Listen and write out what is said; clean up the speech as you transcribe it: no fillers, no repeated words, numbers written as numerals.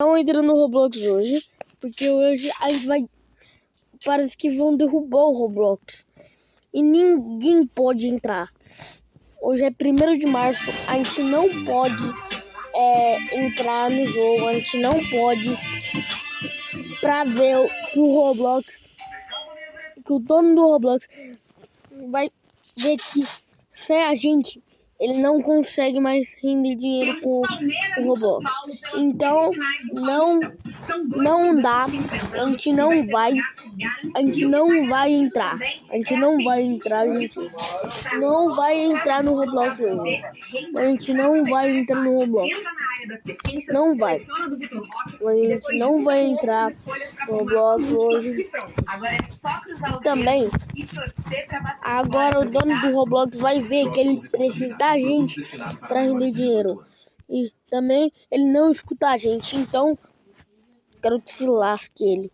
Não entra no Roblox hoje, porque hoje a gente vai... Parece que vão derrubar o Roblox. E ninguém pode entrar. Hoje é 1º de março, a gente não pode entrar no jogo, a gente não pode pra ver que o Roblox, que o dono do Roblox vai ver que sem a gente ele não consegue mais render dinheiro com o Roblox. Então não dá, a gente não vai entrar. A gente não vai entrar no Roblox hoje. A gente não vai entrar no Roblox. Não vai. A gente não vai entrar no Roblox hoje. Também, agora o dono do Roblox vai ver que ele precisa da gente para render dinheiro. E também ele não escuta a gente, então quero que se lasque ele.